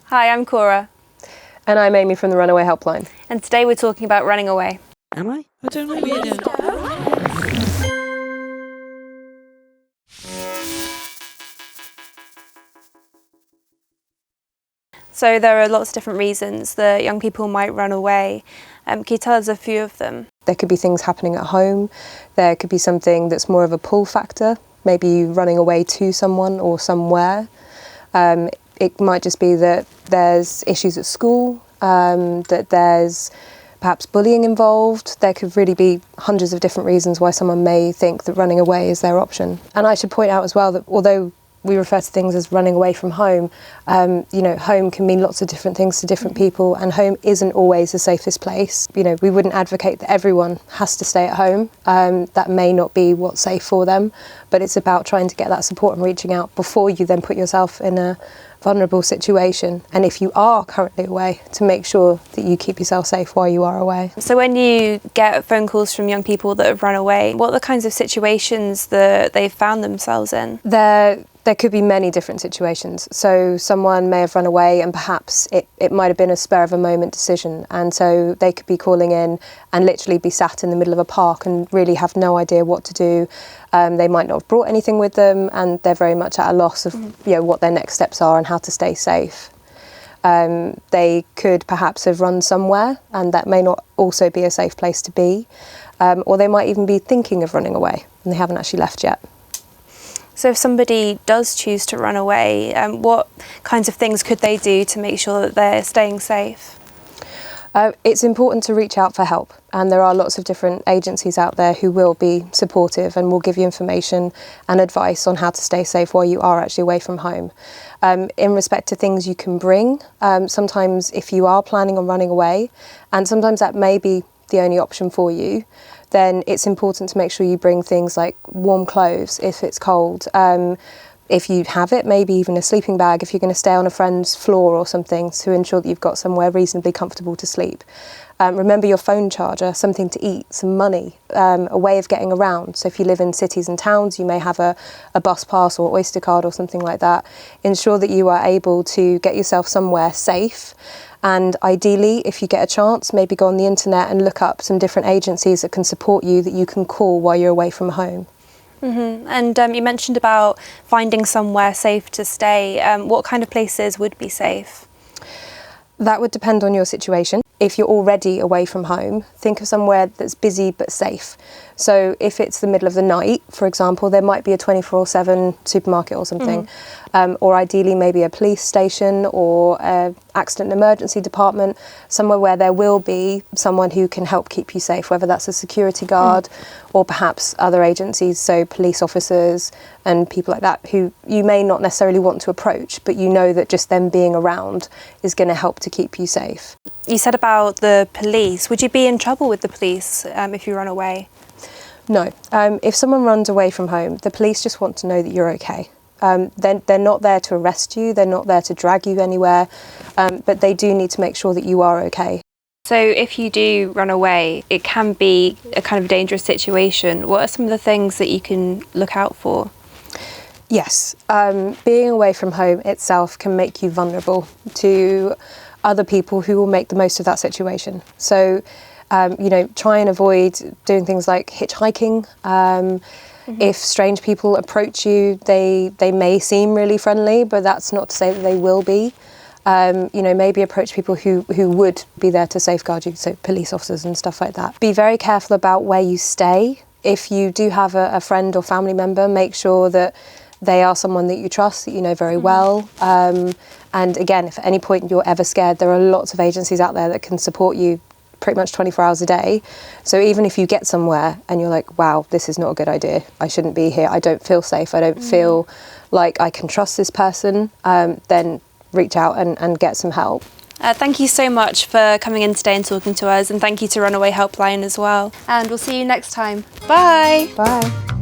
Hi, I'm Cora. And I'm Amy from the Runaway Helpline. And today we're talking about running away. Am I? I don't know yet. So there are lots of different reasons that young people might run away. Can you tell us a few of them? There could be things happening at home. There could be something that's more of a pull factor, maybe you running away to someone or somewhere. It might just be that there's issues at school, that there's perhaps bullying involved. There could really be hundreds of different reasons why someone may think that running away is their option. And I should point out as well that although we refer to things as running away from home, home can mean lots of different things to different people, and home isn't always the safest place. We wouldn't advocate that everyone has to stay at home. That may not be what's safe for them, but it's about trying to get that support and reaching out before you then put yourself in a vulnerable situation. And if you are currently away, to make sure that you keep yourself safe while you are away. So when you get phone calls from young people that have run away, what are the kinds of situations that they've found themselves in? There could be many different situations. So someone may have run away and perhaps it might have been a spur of a moment decision. And so they could be calling in and literally be sat in the middle of a park and really have no idea what to do. They might not have brought anything with them and they're very much at a loss of what their next steps are and how to stay safe. They could perhaps have run somewhere and that may not also be a safe place to be. Or they might even be thinking of running away and they haven't actually left yet. So if somebody does choose to run away, what kinds of things could they do to make sure that they're staying safe? It's important to reach out for help, and there are lots of different agencies out there who will be supportive and will give you information and advice on how to stay safe while you are actually away from home. In respect to things you can bring, sometimes if you are planning on running away, and sometimes that may be the only option for you, then it's important to make sure you bring things like warm clothes if it's cold. If you have it, maybe even a sleeping bag if you're going to stay on a friend's floor or something, to ensure that you've got somewhere reasonably comfortable to sleep. Remember your phone charger, something to eat, some money, a way of getting around. So if you live in cities and towns, you may have a bus pass or Oyster card or something like that. Ensure that you are able to get yourself somewhere safe. And ideally, if you get a chance, maybe go on the internet and look up some different agencies that can support you, that you can call while you're away from home. Mm-hmm. And you mentioned about finding somewhere safe to stay. What kind of places would be safe? That would depend on your situation. If you're already away from home, think of somewhere that's busy but safe. So if it's the middle of the night, for example, there might be a 24/7 supermarket or something. Or ideally maybe a police station or an accident and emergency department, somewhere where there will be someone who can help keep you safe, whether that's a security guard or perhaps other agencies, so police officers and people like that who you may not necessarily want to approach, but you know that just them being around is going to help to keep you safe. You said about the police. Would you be in trouble with the police if you run away? No. If someone runs away from home, the police just want to know that you're okay. They're not there to arrest you, they're not there to drag you anywhere, but they do need to make sure that you are okay. So if you do run away, it can be a kind of dangerous situation. What are some of the things that you can look out for? Yes, being away from home itself can make you vulnerable to other people who will make the most of that situation. So, try and avoid doing things like hitchhiking. If strange people approach you, they may seem really friendly, but that's not to say that they will be. Maybe approach people who would be there to safeguard you, so police officers and stuff like that. Be very careful about where you stay. If you do have a friend or family member, make sure that they are someone that you trust, that you know very well. And again, if at any point you're ever scared, there are lots of agencies out there that can support you pretty much 24 hours a day. So even if you get somewhere and you're like, wow, this is not a good idea, I shouldn't be here, I don't feel safe, I don't feel like I can trust this person, then reach out and get some help. Thank you so much for coming in today and talking to us, and thank you to Runaway Helpline as well. And we'll see you next time. Bye! Bye!